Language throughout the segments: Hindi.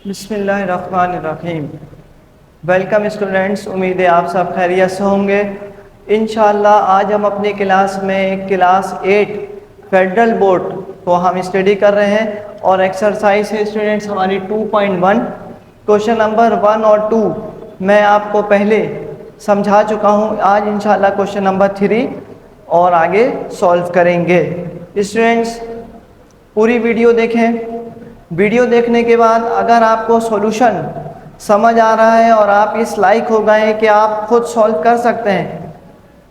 बिस्मिल्लाहिर्रहमानिर्रहीम। वेलकम स्टूडेंट्स, उम्मीद है आप सब खैरियत से होंगे। इंशाअल्लाह आज हम अपनी क्लास में क्लास 8 फेडरल बोर्ड को हम स्टडी कर रहे हैं और एक्सरसाइज है स्टूडेंट्स हमारी 2.1। क्वेश्चन नंबर 1 और 2 मैं आपको पहले समझा चुका हूँ। आज इंशाअल्लाह क्वेश्चन नंबर 3 और आगे सॉल्व करेंगे। स्टूडेंट्स पूरी वीडियो देखें। वीडियो देखने के बाद अगर आपको सॉल्यूशन समझ आ रहा है और आप इस लायक हो गए हैं कि आप खुद सॉल्व कर सकते हैं,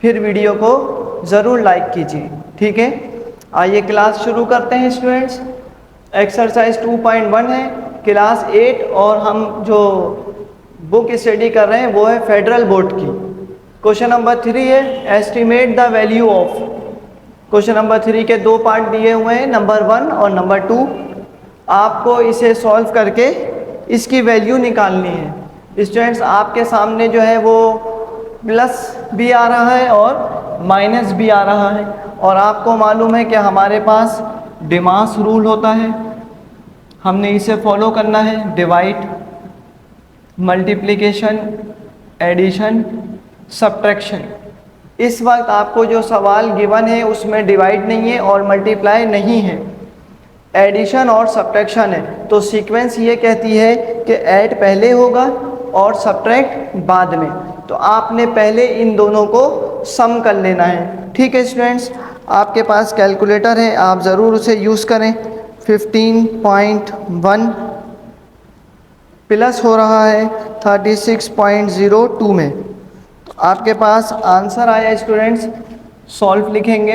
फिर वीडियो को ज़रूर लाइक कीजिए। ठीक है, आइए क्लास शुरू करते हैं स्टूडेंट्स। एक्सरसाइज 2.1 है क्लास 8 और हम जो बुक स्टडी कर रहे हैं वो है फेडरल बोर्ड की। क्वेश्चन नंबर 3 है estimate the value of. Question number 3 के दो पार्ट दिए हुए हैं, नंबर 1 और नंबर 2। आपको इसे सॉल्व करके इसकी वैल्यू निकालनी है। स्टूडेंट्स आपके सामने जो है वो प्लस भी आ रहा है और माइनस भी आ रहा है और आपको मालूम है कि हमारे पास डिमास रूल होता है, हमने इसे फॉलो करना है। Divide, multiplication, addition, subtraction. इस वक्त आपको जो सवाल गिवन है उसमें डिवाइड नहीं है और मल्टीप्लाई नहीं है, एडिशन और सब्ट्रैक्शन है। तो सीक्वेंस ये कहती है कि ऐड पहले होगा और सब्ट्रैक्ट बाद में। तो आपने पहले इन दोनों को सम कर लेना है। ठीक है स्टूडेंट्स, आपके पास कैलकुलेटर है, आप ज़रूर उसे यूज़ करें। 15.1 प्लस हो रहा है 36.02 में। तो आपके पास आंसर आया स्टूडेंट्स। सॉल्व लिखेंगे,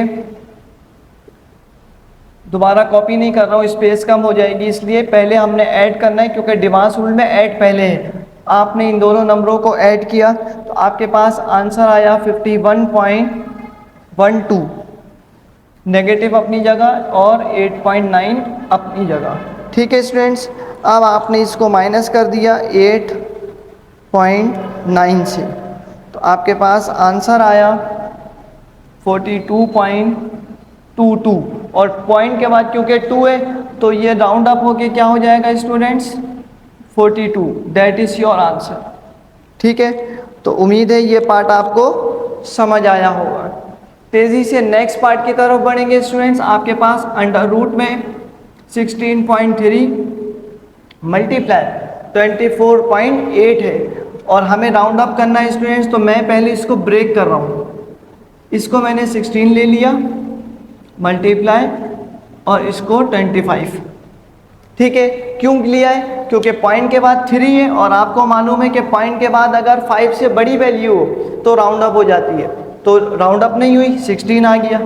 दोबारा कॉपी नहीं कर रहा हूँ, स्पेस कम हो जाएगी, इसलिए पहले हमने ऐड करना है क्योंकि डिमास रूल में ऐड पहले है। आपने इन दोनों नंबरों को ऐड किया तो आपके पास आंसर आया 51.12। नेगेटिव अपनी जगह और 8.9 अपनी जगह। ठीक है स्टूडेंट्स, अब आपने इसको माइनस कर दिया 8.9 से, तो आपके पास आंसर आया 42.22 और पॉइंट के बाद क्योंकि 2 है तो ये राउंड अप होके क्या हो जाएगा students 42। That is your answer. ठीक है, तो उम्मीद है ये पार्ट आपको समझ आया होगा। तेज़ी से नेक्स्ट पार्ट की तरफ बढ़ेंगे स्टूडेंट्स। आपके पास अंडर रूट में 16.3 मल्टीप्लाई 24.8 है और हमें राउंड अप करना है स्टूडेंट्स। तो मैं पहले इसको ब्रेक कर रहा हूँ। इसको मैंने 16 ले लिया मल्टीप्लाई और इसको 25। ठीक है, क्यों लिया है? क्योंकि पॉइंट के बाद 3 है और आपको मालूम है कि पॉइंट के बाद अगर 5 से बड़ी वैल्यू हो तो राउंड अप हो जाती है। तो राउंड अप नहीं हुई, 16 आ गया।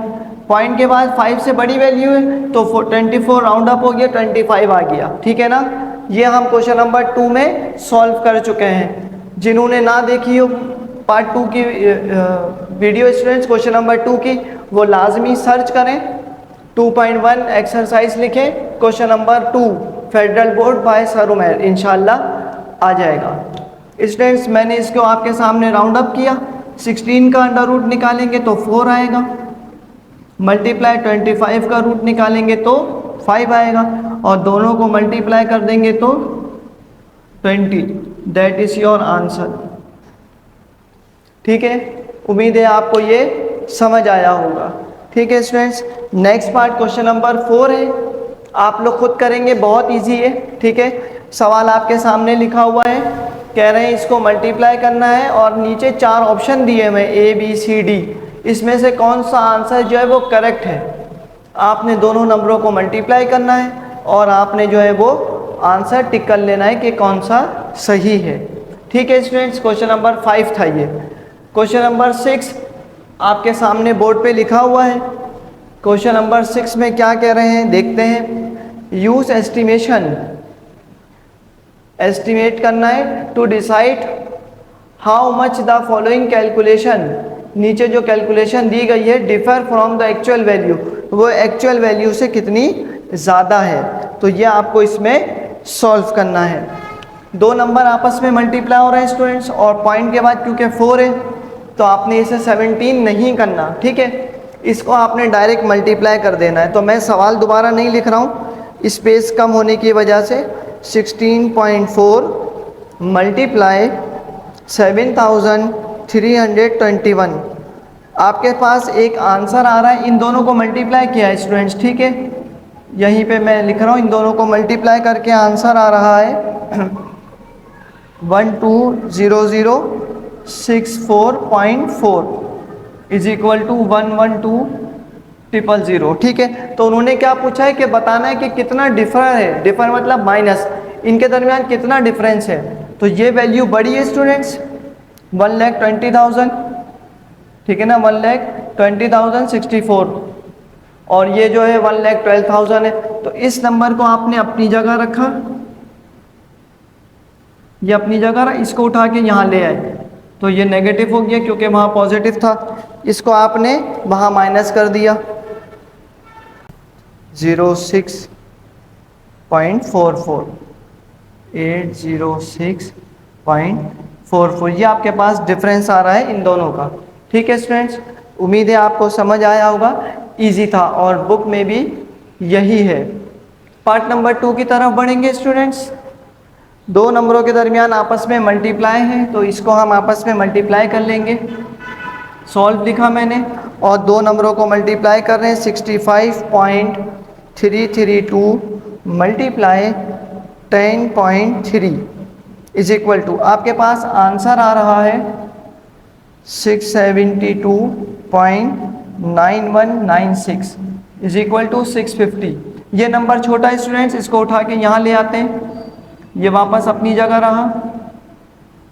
पॉइंट के बाद 5 से बड़ी वैल्यू है तो 24 राउंड अप हो गया, 25 आ गया। ठीक है ना, ये हम क्वेश्चन नंबर 2 में सॉल्व कर चुके हैं। जिन्होंने ना देखी हो पार्ट 2 की वीडियो स्टूडेंट्स क्वेश्चन नंबर 2 की, वो लाजमी सर्च करें। 2.1 एक्सरसाइज लिखें, question number 2 federal board by sir Umair, इंशाल्लाह आ जाएगा। स्टूडेंट्स मैंने इसको आपके सामने राउंड अप किया। 16 का अंडर रूट निकालेंगे तो 4 आएगा, मल्टीप्लाई 25 का रूट निकालेंगे तो 5 आएगा और दोनों को मल्टीप्लाई कर देंगे तो 20। That is your answer. ठीक है, उम्मीद है आपको ये समझ आया होगा। ठीक है students, next part question number 4 है। आप लोग खुद करेंगे, बहुत इजी है। ठीक है, सवाल आपके सामने लिखा हुआ है, कह रहे हैं इसको मल्टीप्लाई करना है और नीचे 4 ऑप्शन दिए हुए A B C D, इसमें से कौन सा आंसर जो है वो करेक्ट है। आपने दोनों नंबरों को मल्टीप्लाई करना है और आपने जो है वो आंसर टिक कर लेना है कि कौन सा सही है। ठीक है स्टूडेंट्स, क्वेश्चन नंबर 5 था ये। क्वेश्चन नंबर 6 आपके सामने बोर्ड पे लिखा हुआ है। क्वेश्चन नंबर 6 में क्या कह रहे हैं देखते हैं। यूज एस्टिमेशन, एस्टिमेट करना है to decide how much the following calculation. नीचे जो कैलकुलेशन दी गई है differ from the actual value, वो एक्चुअल वैल्यू से कितनी ज़्यादा है। तो ये आपको इसमें सॉल्व करना है। दो नंबर आपस में मल्टीप्लाई हो रहे हैं स्टूडेंट्स और पॉइंट के बाद क्योंकि 4 है तो आपने इसे 17 नहीं करना। ठीक है, इसको आपने डायरेक्ट मल्टीप्लाई कर देना है। तो मैं सवाल दोबारा नहीं लिख रहा हूँ, स्पेस कम होने की वजह से 16.4 मल्टीप्लाई 7321। आपके पास एक आंसर आ रहा है, इन दोनों को मल्टीप्लाई किया है स्टूडेंट्स, ठीक है, यहीं पे मैं लिख रहा हूँ, इन दोनों को मल्टीप्लाई करके आंसर आ रहा है 120064.4 इज इक्वल टू 112000। ठीक है, तो उन्होंने क्या पूछा है कि बताना है कि कितना डिफर है, डिफर मतलब माइनस, इनके दरमियान कितना डिफरेंस है। तो ये वैल्यू बड़ी है स्टूडेंट्स 1,20,000, ठीक है ना, 1,20,064, और ये जो है 1,12,000 है। तो इस नंबर को आपने अपनी जगह रखा, ये अपनी जगह रहा, इसको उठा के यहाँ ले आए तो ये नेगेटिव हो गया क्योंकि वहाँ पॉजिटिव था, इसको आपने वहाँ माइनस कर दिया 06.44, 806.44, ये आपके पास डिफरेंस आ रहा है इन दोनों का। ठीक है स्टूडेंट्स, उम्मीद है आपको समझ आया होगा, इजी था और बुक में भी यही है। पार्ट नंबर 2 की तरफ बढ़ेंगे स्टूडेंट्स। दो नंबरों के दरमियान आपस में मल्टीप्लाई है, तो इसको हम आपस में मल्टीप्लाई कर लेंगे। सॉल्व लिखा मैंने, और दो नंबरों को मल्टीप्लाई कर रहे हैं 65.332 मल्टीप्लाई 10.3 इज इक्वल टू, आपके पास आंसर आ रहा है 672.9196 इज इक्वल टू 650। ये नंबर छोटा है स्टूडेंट्स, इसको उठा के यहाँ ले आते हैं, ये वापस अपनी जगह रहा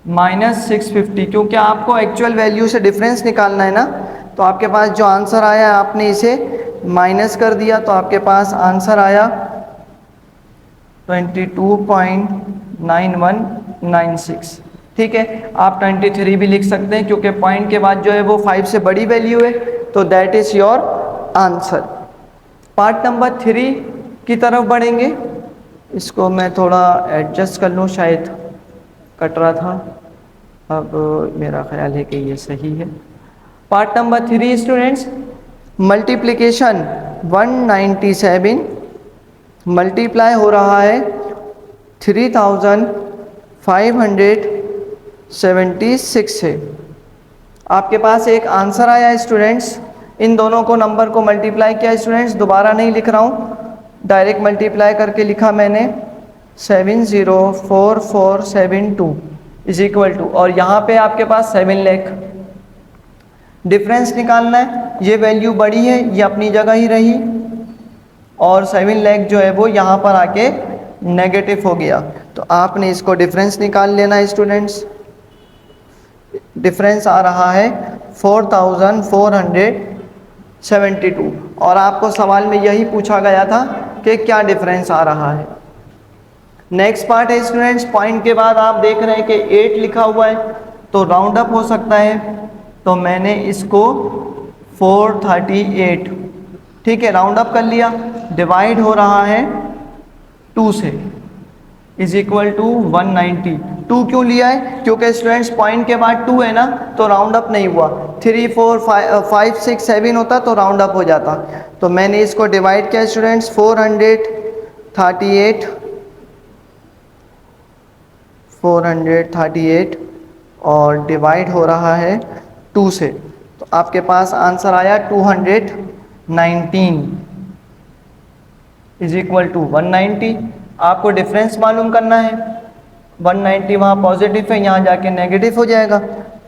-650, क्योंकि आपको एक्चुअल वैल्यू से डिफरेंस निकालना है ना, तो आपके पास जो आंसर आया है आपने इसे माइनस कर दिया, तो आपके पास आंसर आया 22.9196। ठीक है, आप 23 भी लिख सकते हैं क्योंकि पॉइंट के बाद जो है वो 5 से बड़ी वैल्यू है, तो that is your answer. Part number 3 की तरफ बढ़ेंगे। इसको मैं थोड़ा एडजस्ट कर लूँ, शायद कट रहा था, अब मेरा ख्याल है कि ये सही है। Part number 3 students, multiplication 197 multiply हो रहा है 3576 से। आपके पास एक आंसर आया है स्टूडेंट्स, इन दोनों को नंबर को मल्टीप्लाई किया स्टूडेंट्स, दोबारा नहीं लिख रहा हूँ, डायरेक्ट मल्टीप्लाई करके लिखा मैंने 704472 इज इक्वल टू, और यहाँ पे आपके पास 7 लाख। डिफरेंस निकालना है, ये वैल्यू बड़ी है, ये अपनी जगह ही रही, और 7 लाख जो है वो यहाँ पर आके नेगेटिव हो गया, तो आपने इसको डिफरेंस निकाल लेना है स्टूडेंट्स। डिफरेंस आ रहा है 4472, और आपको सवाल में यही पूछा गया था कि क्या डिफरेंस आ रहा है। नेक्स्ट पार्ट है स्टूडेंट्स, पॉइंट के बाद आप देख रहे हैं कि 8 लिखा हुआ है, तो राउंड अप हो सकता है, तो मैंने इसको 438, ठीक है, राउंड अप कर लिया, डिवाइड हो रहा है 2 से, इज इक्वल टू 190। 2 क्यों लिया है, क्योंकि स्टूडेंट्स पॉइंट के बाद 2 है ना, तो राउंड अप नहीं हुआ, 3 4 5 6 7 होता तो राउंड अप हो जाता, तो मैंने इसको डिवाइड किया स्टूडेंट्स 438 और डिवाइड हो रहा है 2 से, तो आपके पास आंसर आया 219 इज इक्वल टू 190। आपको डिफरेंस मालूम करना है, 190 वहाँ पॉजिटिव है, यहाँ जाके नेगेटिव हो जाएगा,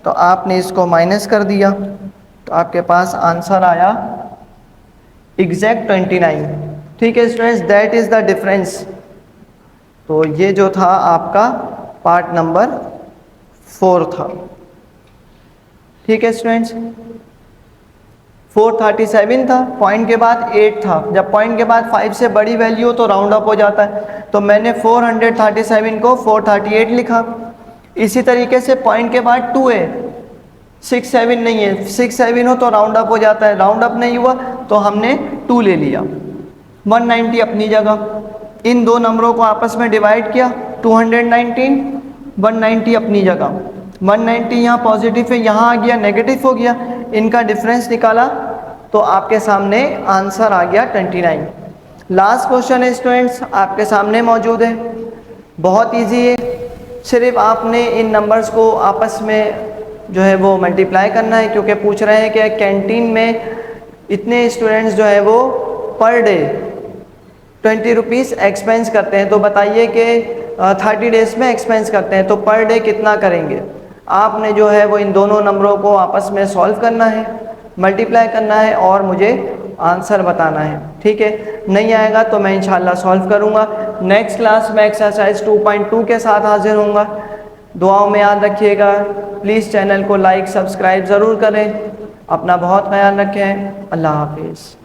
तो आपने इसको माइनस कर दिया, तो आपके पास आंसर आया एग्जैक्ट 29। ठीक है students, that is the difference. तो ये जो था आपका पार्ट नंबर 4 था। ठीक है स्टूडेंट्स, 437 था, पॉइंट के बाद 8 था, जब पॉइंट के बाद 5 से बड़ी वैल्यू हो तो राउंड अप हो जाता है, तो मैंने 437 को 438 लिखा। इसी तरीके से पॉइंट के बाद 2 है, 6 7 नहीं है, 6 7 हो तो राउंड अप हो जाता है, राउंड अप नहीं हुआ तो हमने 2 ले लिया, 190 अपनी जगह। इन दो नंबरों को आपस में डिवाइड किया, 219, 190 अपनी जगह, 190 यहाँ पॉजिटिव है, यहाँ आ गया नेगेटिव हो गया, इनका डिफरेंस निकाला तो आपके सामने आंसर आ गया 29। लास्ट क्वेश्चन है स्टूडेंट्स, आपके सामने मौजूद है, बहुत इजी है, सिर्फ आपने इन नंबर्स को आपस में जो है वो मल्टीप्लाई करना है, क्योंकि पूछ रहे हैं कि कैंटीन में इतने स्टूडेंट्स जो है वो पर डे 20 रुपीज़ एक्सपेंस करते हैं, तो बताइए कि 30 डेज़ में एक्सपेंस करते हैं तो पर डे कितना करेंगे। आपने जो है वो इन दोनों नंबरों को आपस में सॉल्व करना है, मल्टीप्लाई करना है और मुझे आंसर बताना है। ठीक है, नहीं आएगा तो मैं इंशाल्लाह सॉल्व करूँगा। नेक्स्ट क्लास में एक्सरसाइज 2.2 के साथ हाजिर होऊंगा। दुआओं में याद रखिएगा। प्लीज़ चैनल को लाइक सब्सक्राइब ज़रूर करें। अपना बहुत ख्याल रखें। अल्लाह हाफिज़।